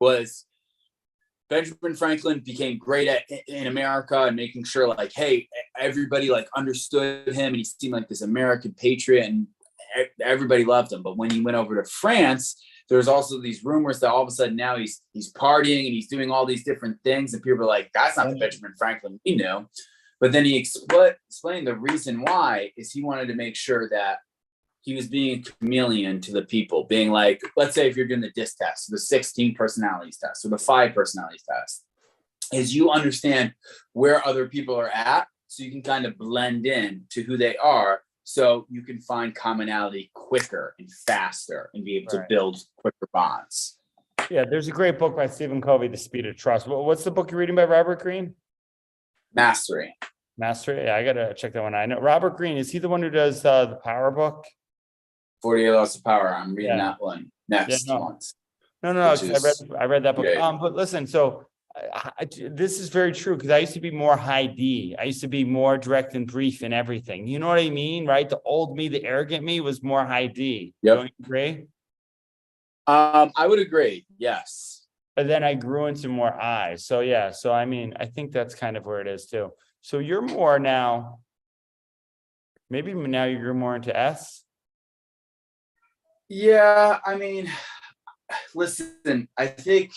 was Benjamin Franklin became great in America and making sure like, hey, everybody like understood him and he seemed like this American patriot and everybody loved him. But when he went over to France, there's also these rumors that all of a sudden now he's partying and he's doing all these different things. And people are like, that's not the Benjamin Franklin we know. But then he explained the reason why is he wanted to make sure that he was being a chameleon to the people, being like, let's say if you're doing the DISC test, the 16 personalities test or the 5 personalities test, is you understand where other people are at so you can kind of blend in to who they are so you can find commonality quicker and faster and be able to build quicker bonds. Yeah, there's a great book by Stephen Covey, The Speed of Trust. What's the book you're reading by Robert Greene? Mastery. Yeah, I got to check that one. I know Robert Greene, is he the one who does the Power book? 48 Laws of Power. I'm reading that one next month. No. I read that book. But listen, so this is very true because I used to be more high D. I used to be more direct and brief in everything. You know what I mean, right? The old me, the arrogant me was more high D. Yep. Don't you agree? I would agree. Yes. But then I grew into more I. So yeah. So I mean, I think that's kind of where it is too. So you're more now. Maybe now you grew more into S. Yeah, I mean, listen, I think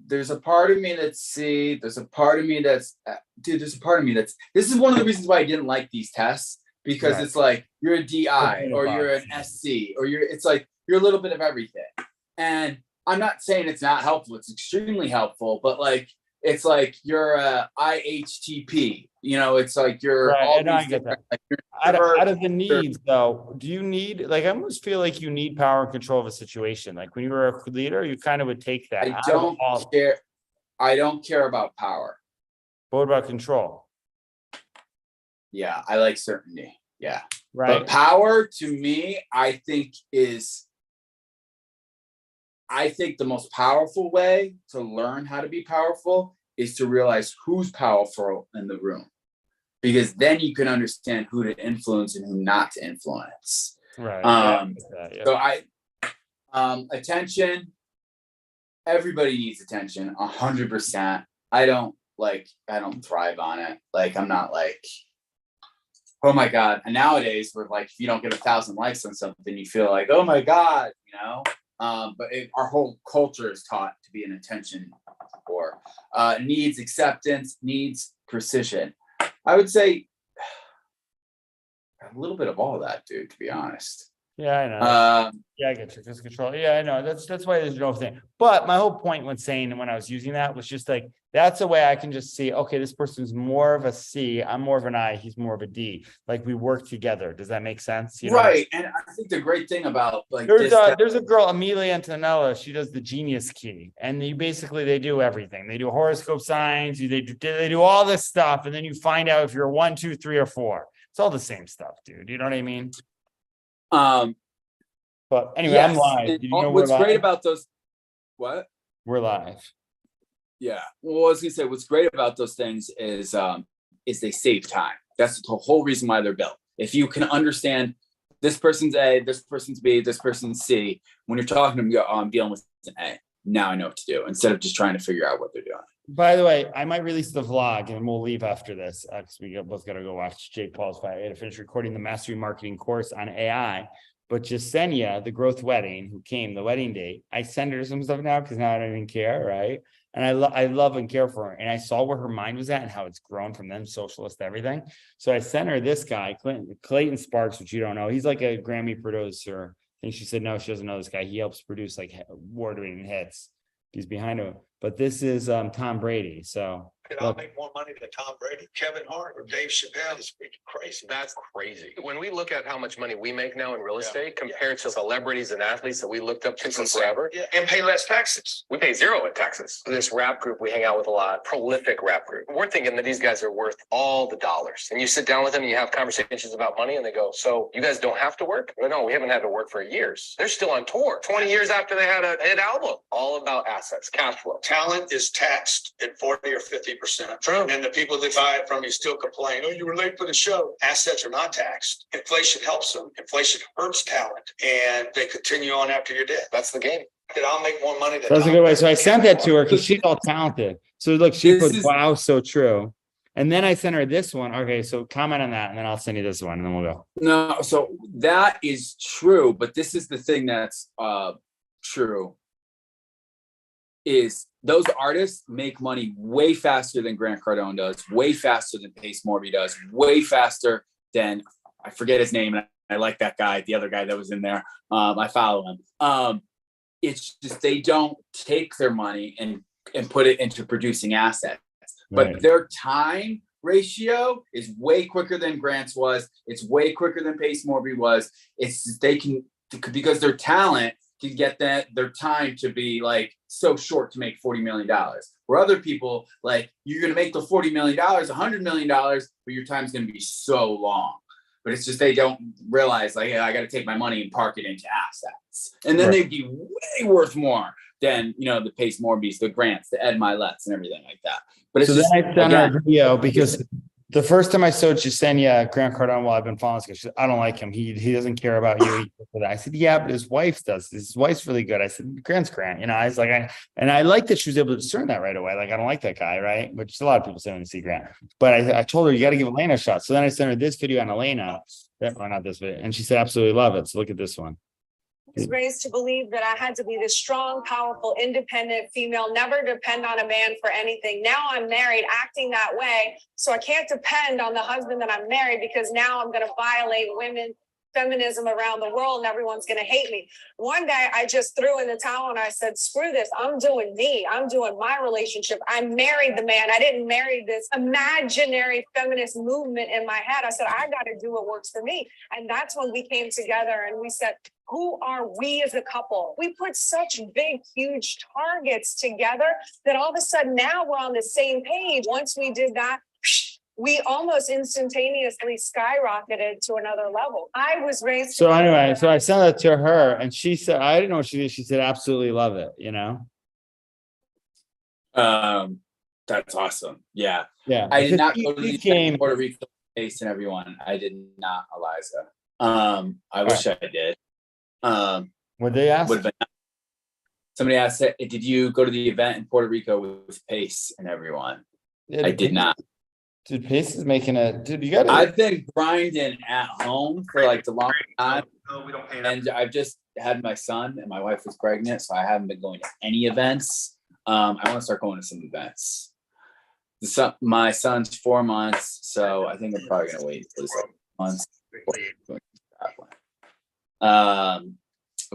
there's a part of me that's C, there's a part of me that's, there's a part of me that's, this is one of the reasons why I didn't like these tests, because it's like, you're a DI or you're an SC or it's like, you're a little bit of everything. And I'm not saying it's not helpful, it's extremely helpful, but like, it's like you're a IHTP, it's like you're all these I get that. Like out of the needs though, do you need, like, I almost feel like you need power and control of a situation. Like when you were a leader, you kind of would take that. I don't care. I don't care about power. But what about control? Yeah, I like certainty. Yeah. Right. But power to me, I think the most powerful way to learn how to be powerful is to realize who's powerful in the room, because then you can understand who to influence and who not to influence. Right. So attention, everybody needs attention 100%. I don't thrive on it. Like, I'm not like, oh my God. And nowadays we're like, if you don't get 1,000 likes on something, you feel like, oh my God, but our whole culture is taught to be an attention or needs acceptance, needs precision. I would say a little bit of all of that, dude, to be honest. Yeah, I know. I get you. Physical control. Yeah, I know. That's why there's no thing. But my whole point when I was using that was just like, that's a way I can just see, okay, this person's more of a C, I'm more of an I, he's more of a D. Like we work together. Does that make sense? Right. And I think the great thing about like there's a girl, Amelia Antonella, she does the genius key. And they do everything. They do horoscope signs, they do all this stuff. And then you find out if you're 1, 2, 3, or 4. It's all the same stuff, dude. You know what I mean? But anyway, yes. I'm live. What's great about those? What? We're live. Yeah. Well, I was gonna say what's great about those things is they save time. That's the whole reason why they're built. If you can understand this person's A, this person's B, this person's C, when you're talking to them, you go, oh, I'm dealing with an A. Now I know what to do, instead of just trying to figure out what they're doing. By the way, I might release the vlog and we'll leave after this because we both got to go watch Jake Paul's fight. I had to finish recording the mastery marketing course on AI. But Jasenia, the growth wedding, who came the wedding date, I send her some stuff now because now I don't even care, right? And I love and care for her. And I saw where her mind was at and how it's grown from them, socialist, everything. So I sent her this guy, Clayton Sparks, which you don't know. He's like a Grammy producer. I think she said, no, she doesn't know this guy. He helps produce like award-winning hits. He's behind him. But this is Tom Brady. So I'll make more money than Tom Brady, Kevin Hart, or Dave Chappelle. It's crazy. That's crazy. When we look at how much money we make now in real estate compared to celebrities and athletes that we looked up to forever. Yeah, and pay less taxes. We pay 0 in taxes. This rap group we hang out with a lot, prolific rap group. We're thinking that these guys are worth all the dollars. And you sit down with them and you have conversations about money and they go, so you guys don't have to work? No, we haven't had to work for years. They're still on tour 20 years after they had a hit album. All about assets, cash flow. Talent is taxed at 40 or 50%. True. And the people that buy it from you still complain, oh, you were late for the show. Assets are not taxed. Inflation helps them. Inflation hurts talent. And they continue on after you're dead. That's the game. that I'll make more money than. That's a good way. So I sent that to her because she's all talented. So look, she put, wow, so true. And then I sent her this one. Okay, so comment on that, and then I'll send you this one, and then we'll go. No, so that is true, but this is the thing that's true. Is those artists make money way faster than Grant Cardone does, way faster than Pace Morby does, way faster than, I forget his name, and I like that guy, the other guy that was in there. I follow him. It's just they don't take their money and put it into producing assets. But Right. their time ratio is way quicker than Grant's was. It's way quicker than Pace Morby was. It's just they can, because their talent can get that their time to be like so short to make $40 million. Where other people, like, you're going to make the $40 million, $100 million, but your time's going to be so long. But it's just they don't realize, like, I got to take my money and park it into assets. And then they'd be way worth more than, you know, the Pace Morbys, the Grants, the Ed Milet's and everything like that. But it's So just, then I sent her a video because the first time I showed Jasenia Grant Cardone, well, I've been following this guy. She said, I don't like him. He doesn't care about you. I said, yeah, but his wife does. His wife's really good. I said, Grant's Grant. You know, I was like, I like that she was able to discern that right away. Like, I don't like that guy, right? Which a lot of people say when they see Grant. But I told her, you got to give Elena a shot. So then I sent her this video on Elena. Well, not this video. And she said, absolutely love it. So look at this one. I was raised to believe that I had to be this strong, powerful, independent female, never depend on a man for anything. Now I'm married, acting that way. So I can't depend on the husband that I'm married because now I'm going to violate women, feminism around the world, and everyone's going to hate me. One day I just threw in the towel and I said, screw this. I'm doing me. I'm doing my relationship. I married the man. I didn't marry this imaginary feminist movement in my head. I said, I got to do what works for me. And that's when we came together and we said, who are we as a couple? We put such big, huge targets together that all of a sudden now we're on the same page. Once we did that, we almost instantaneously skyrocketed to another level. I was raised. So anyway, so I sent that to her and she said, I didn't know what she did. She said, absolutely love it, you know? That's awesome. Yeah. Yeah. I did not go to he the came, Puerto Rico Pace and everyone. I did not, Eliza. I wish I did. what they asked? Would have been. Somebody asked, did you go to the event in Puerto Rico with Pace and everyone? Yeah, I did not. Dude, Pace is making a, dude, you got to. I've been grinding at home for like the long time. No, we don't pay And I've just had my son and my wife was pregnant. So I haven't been going to any events. I want to start going to some events. My son's 4 months. So I think I'm probably going to wait for the 7 months.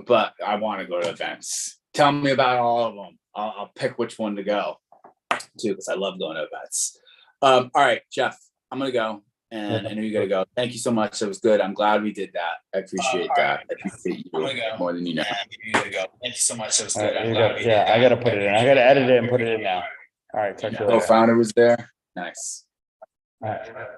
But I want to go to events. Tell me about all of them. I'll pick which one to go to because I love going to events. All right, Jeff, I'm gonna go, and I know you gotta go. Thank you so much. That was good. I'm glad we did that. I appreciate that. I appreciate you more than you know. You gotta go. Thank you so much. That was good. I gotta put it in. I gotta edit it and put it in now. All right, talk to you later. Co-founder was there. Nice. All right.